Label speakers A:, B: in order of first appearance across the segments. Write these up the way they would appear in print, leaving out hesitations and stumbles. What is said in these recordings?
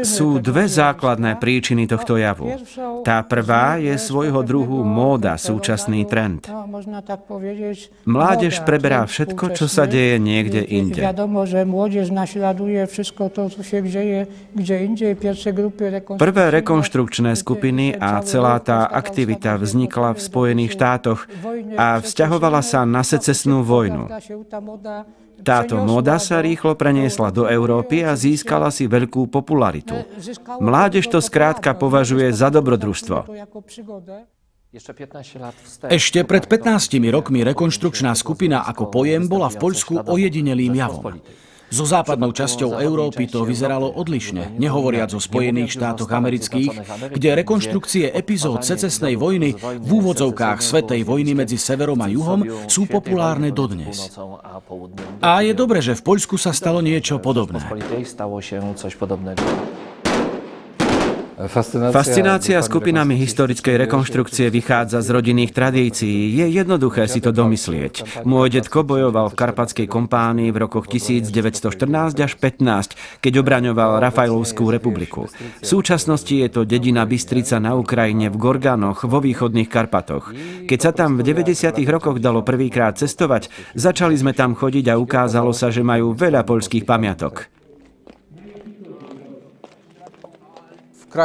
A: Sú dve základné príčiny tohto javu. Tá prvá je svojho druhu móda, súčasný trend. Mládež preberá všetko, čo sa deje niekde inde. Prvé rekonštrukčné skupiny a celá tá aktivita vznikla v Spojených štátoch a vzťahovala sa na secesnú vojnu. Táto móda sa rýchlo preniesla do Európy a získala si veľkú popularitu. Mládež to skrátka považuje za dobrodružstvo.
B: Ešte pred 15 rokmi rekonštrukčná skupina ako pojem bola v Poľsku ojedinelým javom. So západnou časťou Európy to vyzeralo odlišne, nehovoriac o Spojených štátoch amerických, kde rekonštrukcie epizód secesnej vojny v úvodzovkách Svätej vojny medzi severom a juhom sú populárne dodnes. A je dobre, že v Poľsku sa stalo niečo podobné.
A: Fascinácia skupinami historickej rekonštrukcie vychádza z rodinných tradícií. Je jednoduché si to domyslieť. Môj detko bojoval v Karpatskej kompánii v rokoch 1914 až 15, keď obraňoval Rafajlovskú republiku. V súčasnosti je to dedina Bystrica na Ukrajine v Gorganoch vo východných Karpatoch. Keď sa tam v 90. rokoch dalo prvýkrát cestovať, začali sme tam chodiť a ukázalo sa, že majú veľa poľských pamiatok.
B: V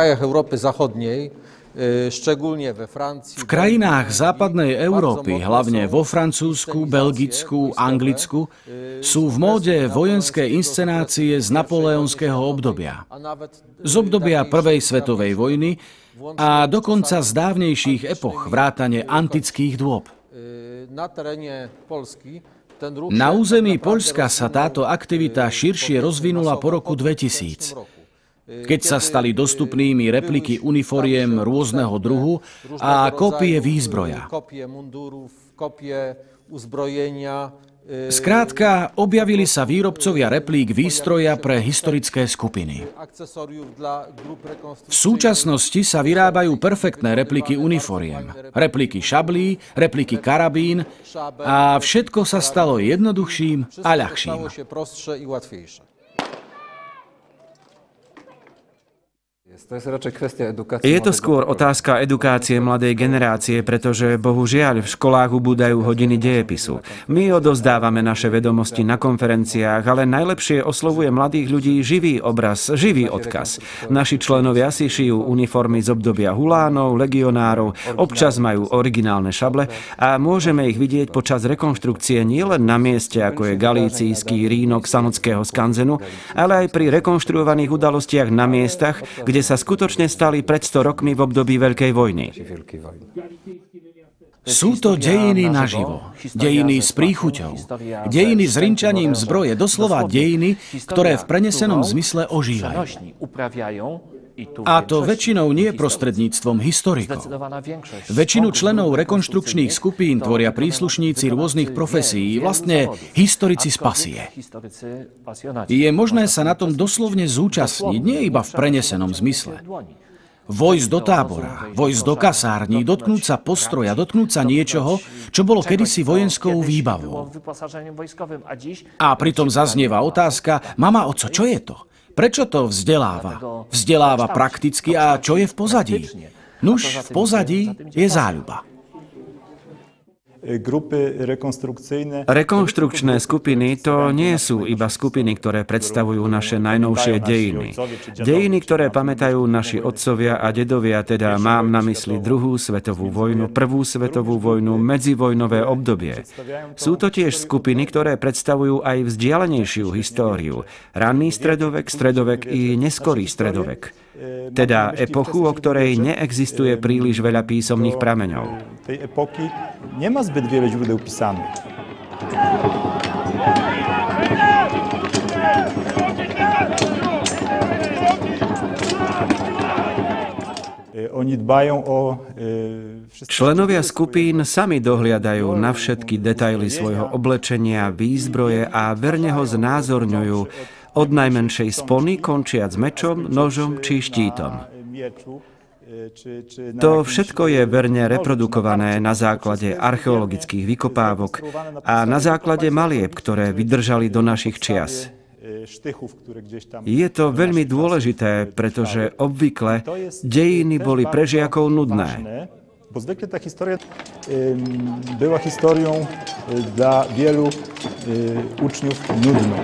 B: krajinách západnej Európy, hlavne vo Francúzsku, Belgicku, Anglicku, sú v móde vojenské inscenácie z napoleonského obdobia. Z obdobia Prvej svetovej vojny a dokonca z dávnejších epoch vrátane antických dôb. Na území Poľska sa táto aktivita širšie rozvinula po roku 2000. Keď sa stali dostupnými repliky uniforiem rôzneho druhu a kópie výzbroja. Skrátka, objavili sa výrobcovia replík výstroja pre historické skupiny. V súčasnosti sa vyrábajú perfektné repliky uniforiem, repliky šablí, repliky karabín a všetko sa stalo jednoduchším a ľahším.
A: Je to skôr otázka edukácie mladej generácie, pretože bohužiaľ v školách ubúdajú hodiny dejepisu. My odovzdávame naše vedomosti na konferenciách, ale najlepšie oslovuje mladých ľudí živý obraz, živý odkaz. Naši členovia si šijú uniformy z obdobia hulánov, legionárov, občas majú originálne šable a môžeme ich vidieť počas rekonštrukcie nielen na mieste, ako je galícijský rínok Sanockého skanzenu, ale aj pri rekonštruovaných udalostiach na miestach, kde sa skutočne stali pred 100 rokmi v období Veľkej vojny.
B: Sú to dejiny naživo, dejiny s príchuťou, dejiny s rinčaním zbroje, doslova dejiny, ktoré v prenesenom zmysle ožívajú. A to väčšinou nie prostredníctvom historikov. Väčšinu členov rekonštrukčných skupín tvoria príslušníci rôznych profesií, vlastne historici z pasie. Je možné sa na tom doslovne zúčastniť, nie iba v prenesenom zmysle. Vojsť do tábora, vojsť do kasární, dotknúť sa postroja, dotknúť sa niečoho, čo bolo kedysi vojenskou výbavou. A pritom zaznieva otázka, mama, oco, čo je to? Prečo to vzdeláva? Vzdeláva prakticky a čo je v pozadí? Nuž, v pozadí je záľuba.
A: Rekonštrukčné skupiny to nie sú iba skupiny, ktoré predstavujú naše najnovšie dejiny. Dejiny, ktoré pamätajú naši otcovia a dedovia, teda mám na mysli druhú svetovú vojnu, prvú svetovú vojnu, medzivojnové obdobie. Sú to tiež skupiny, ktoré predstavujú aj vzdialenejšiu históriu. Ranný stredovek, stredovek i neskorý stredovek. Teda epochu, o ktorej neexistuje príliš veľa písomných prameňov.
C: Tej epoky nemá zbyt veľa źródeł pisanych.
A: Členovia skupín sami dohliadajú na všetky detaily svojho oblečenia, výzbroje a verne ho znázorňujú, od najmenšej spony končiac mečom, nožom či štítom. To všetko je verne reprodukované na základe archeologických vykopávok a na základe malieb, ktoré vydržali do našich čias. Je to veľmi dôležité, pretože obvykle dejiny boli pre žiakov nudné.
C: Bo zwykle ta historia była historią dla wielu uczniów nudną.